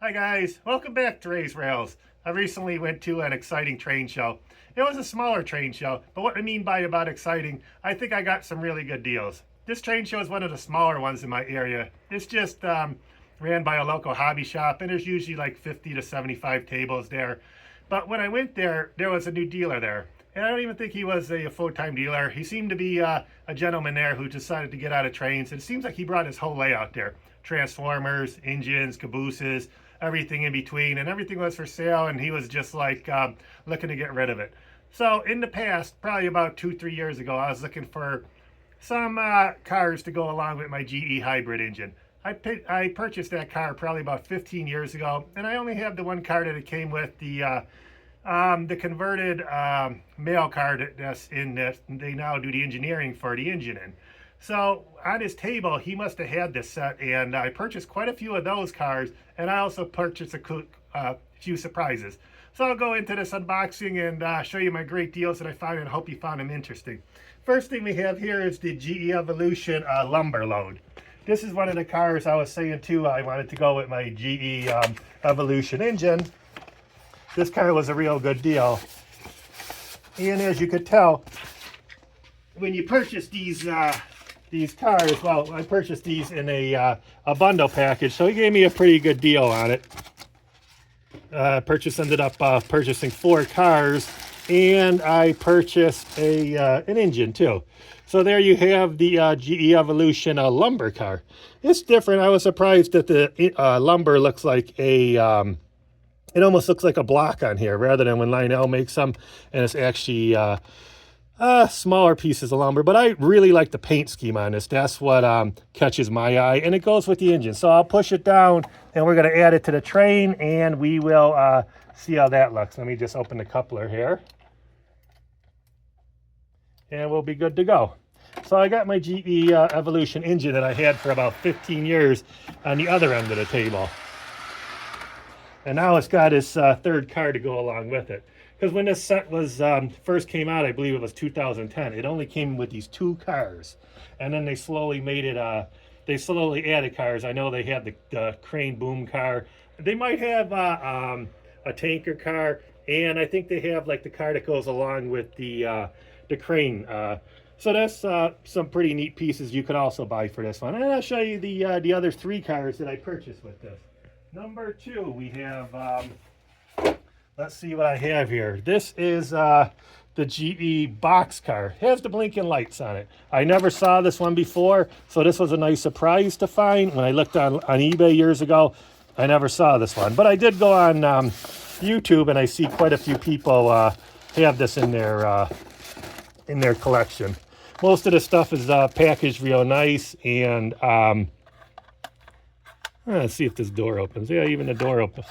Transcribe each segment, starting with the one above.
Hi guys, welcome back to Race Rails. I recently went to an exciting train show. It was a smaller train show, but what I mean by about exciting, I think I got some really good deals. This train show is one of the smaller ones in my area. It's just ran by a local hobby shop, and there's usually like 50 to 75 tables there. But when I went there, there was a new dealer there. And I don't even think he was a full-time dealer. He seemed to be a gentleman there who decided to get out of trains. And it seems like he brought his whole layout there. Transformers, engines, cabooses, everything in between. And everything was for sale. And he was just like looking to get rid of it. So in the past, probably about 2-3 years ago, I was looking for some cars to go along with my GE hybrid engine. I purchased that car probably about 15 years ago. And I only have the one car that it came with, the converted mail card that's in that they now do the engineering for the engine in. So on his table, he must have had this set, and I purchased quite a few of those cars, and I also purchased a few surprises. So I'll go into this unboxing and show you my great deals that I found, and hope you found them interesting. First thing we have here is the GE Evolution lumber load. This is one of the cars I was saying too I wanted to go with my GE Evolution engine. This car was a real good deal. And as you could tell, when you purchase these cars, well, I purchased these in a bundle package, so he gave me a pretty good deal on it. Ended up purchasing 4 cars, and I purchased an engine too. So there you have the GE Evolution lumber car. It's different. I was surprised that the lumber looks like it almost looks like a block on here rather than when Lionel makes them, and it's actually smaller pieces of lumber. But I really like the paint scheme on this. That's what catches my eye, and it goes with the engine. So I'll push it down, and we're going to add it to the train, and we will see how that looks. Let me just open the coupler here, and we'll be good to go. So I got my GE Evolution engine that I had for about 15 years on the other end of the table. And now it's got its third car to go along with it. Because when this set was first came out, I believe it was 2010, it only came with these 2 cars. And then they slowly made it, they slowly added cars. I know they had the crane boom car. They might have a tanker car. And I think they have like the car that goes along with the crane. So that's some pretty neat pieces you can also buy for this one. And I'll show you the other 3 cars that I purchased with this. Number 2, we have, let's see what I have here. This is the GE box car. It has the blinking lights on it. I never saw this one before, so this was a nice surprise to find. When I looked on eBay years ago, I never saw this one. But I did go on YouTube, and I see quite a few people have this in their collection. Most of the stuff is packaged real nice, and let's see if this door opens. Yeah, even the door opens.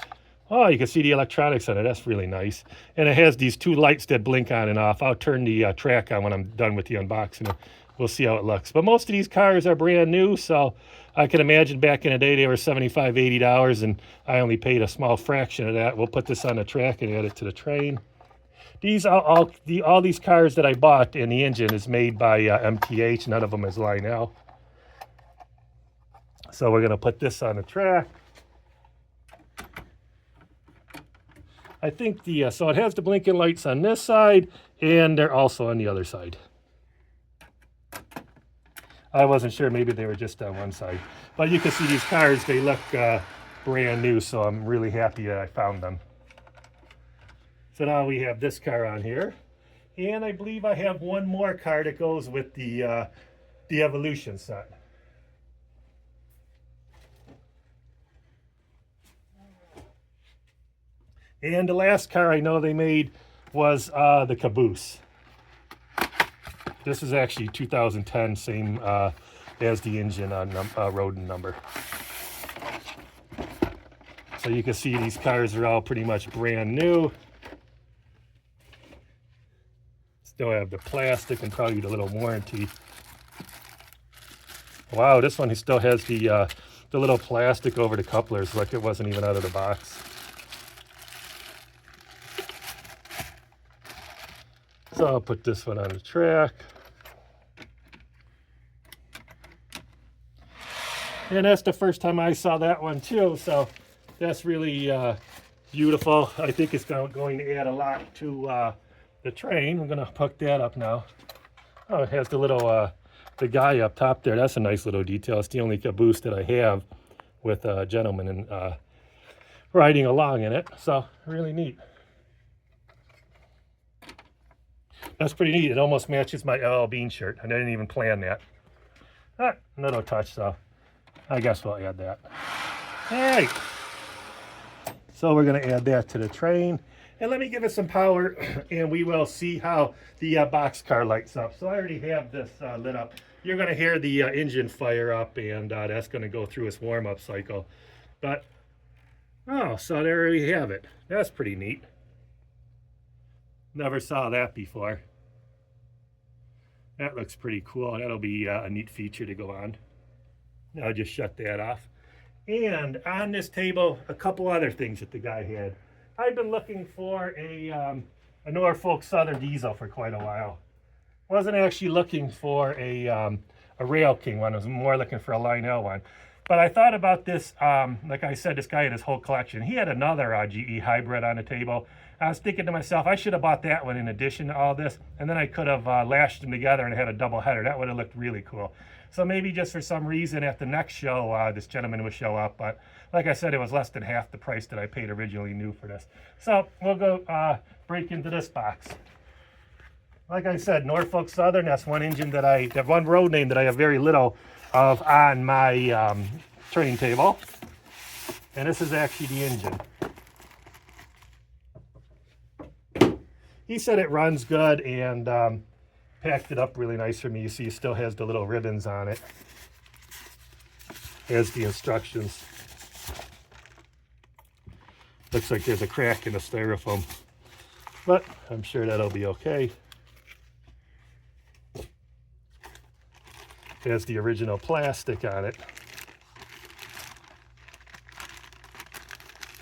Oh, you can see the electronics on it. That's really nice. And it has these 2 lights that blink on and off. I'll turn the track on when I'm done with the unboxing. We'll see how it looks. But most of these cars are brand new, so I can imagine back in the day they were $75, $80, and I only paid a small fraction of that. We'll put this on the track and add it to the train. All these cars that I bought, and the engine is made by MTH. None of them is Lionel. So we're going to put this on the track. I think so it has the blinking lights on this side, and they're also on the other side. I wasn't sure, maybe they were just on one side. But you can see these cars, they look brand new, so I'm really happy that I found them. So now we have this car on here. And I believe I have one more car that goes with the Evolution set. And the last car I know they made was the Caboose. This is actually 2010, same as the engine on Rodin number. So you can see these cars are all pretty much brand new. Still have the plastic and probably the little warranty. Wow, this one still has the little plastic over the couplers, like it wasn't even out of the box. So I'll put this one on the track. And that's the first time I saw that one too. So that's really beautiful. I think it's going to add a lot to the train. I'm going to hook that up now. Oh, it has the little the guy up top there. That's a nice little detail. It's the only caboose that I have with a gentleman and riding along in it. So really neat. That's pretty neat. It almost matches my LL Bean shirt. I didn't even plan that. Little touch, so I guess we'll add that. All right. So we're going to add that to the train. And let me give it some power, and we will see how the boxcar lights up. So I already have this lit up. You're going to hear the engine fire up, and that's going to go through its warm-up cycle. But, oh, so there we have it. That's pretty neat. Never saw that before. That looks pretty cool. That'll be a neat feature to go on. I'll just shut that off. And on this table, a couple other things that the guy had. I've been looking for a Norfolk Southern diesel for quite a while. Wasn't actually looking for a Rail King one. I was more looking for a Lionel one. But I thought about this, like I said, this guy had his whole collection. He had another GE hybrid on the table. I was thinking to myself, I should have bought that one in addition to all this, and then I could have lashed them together and had a double header. That would have looked really cool. So maybe just for some reason at the next show, this gentleman would show up. But like I said, it was less than half the price that I paid originally new for this. So we'll go break into this box. Like I said, Norfolk Southern, that's one engine that one road name that I have very little of on my train table. And this is actually the engine. He said it runs good and packed it up really nice for me. You see it still has the little ribbons on it. Has the instructions. Looks like there's a crack in the styrofoam, but I'm sure that'll be okay. Has the original plastic on it.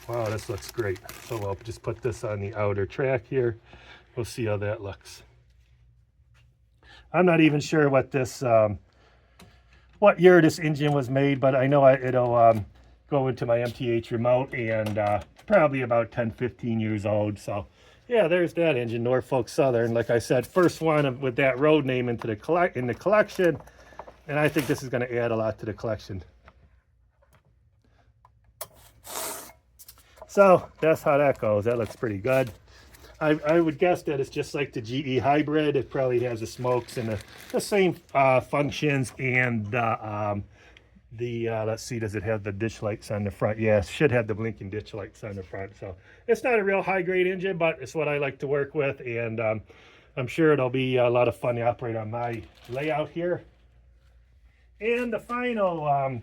Wow, this looks great. So I'll just put this on the outer track here. We'll see how that looks. I'm not even sure what this, what year this engine was made, but I know it'll go into my MTH remote, and probably about 10, 15 years old. So yeah, there's that engine, Norfolk Southern. Like I said, first one with that road name into the collection, and I think this is going to add a lot to the collection. So that's how that goes. That looks pretty good. I would guess that it's just like the GE hybrid. It probably has the smokes and the same functions, and let's see, does it have the ditch lights on the front? Yeah, it should have the blinking ditch lights on the front. So it's not a real high grade engine, but it's what I like to work with, and I'm sure it'll be a lot of fun to operate on my layout here. And the final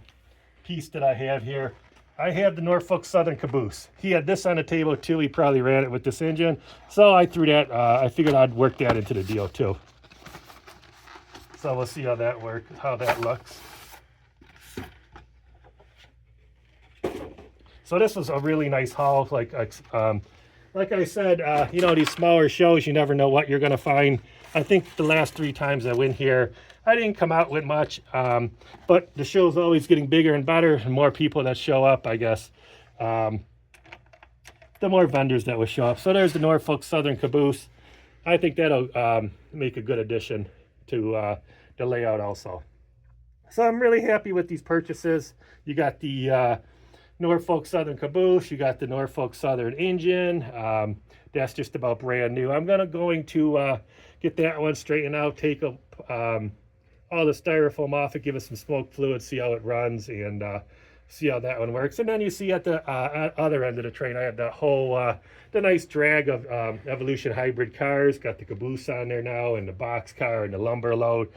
piece that I have here, I have the Norfolk Southern Caboose. He had this on the table too. He probably ran it with this engine. So I threw that, I figured I'd work that into the deal too. So we'll see how that works, how that looks. So this was a really nice haul. Like I said, you know, these smaller shows, you never know what you're gonna find. I think the last 3 times I went here, I didn't come out with much, but the show's always getting bigger and better, and more people that show up, I guess. The more vendors that will show up. So there's the Norfolk Southern Caboose. I think that'll make a good addition to the layout also. So I'm really happy with these purchases. You got the Norfolk Southern Caboose, you got the Norfolk Southern engine. That's just about brand new. I'm going to get that one straightened out, take all the styrofoam off it, give it some smoke fluid, see how it runs, and see how that one works. And then you see at the other end of the train, I have the whole, the nice drag of Evolution hybrid cars. Got the Caboose on there now, and the box car, and the lumber load.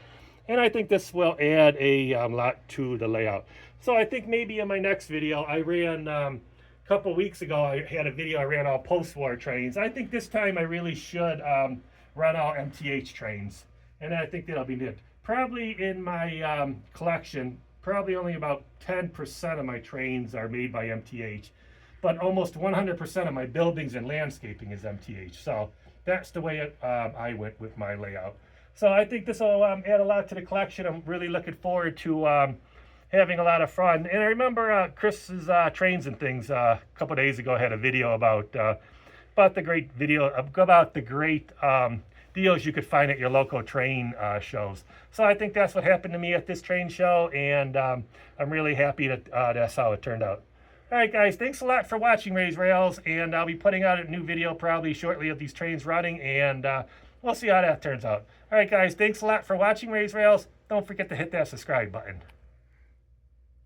And I think this will add a lot to the layout. So I think maybe in my next video, I ran, a couple weeks ago, I had a video, I ran all post-war trains. I think this time I really should run all MTH trains. And I think that'll be good. Probably in my collection, probably only about 10% of my trains are made by MTH, but almost 100% of my buildings and landscaping is MTH. So that's the way I went with my layout. So I think this will add a lot to the collection. I'm really looking forward to having a lot of fun. And I remember Chris's Trains and Things a couple days ago had a video about the great deals you could find at your local train shows. So I think that's what happened to me at this train show, and I'm really happy that that's how it turned out. All right, guys, thanks a lot for watching Raise Rails, and I'll be putting out a new video probably shortly of these trains running, and we'll see how that turns out. All right, guys, thanks a lot for watching Raise Rails. Don't forget to hit that subscribe button.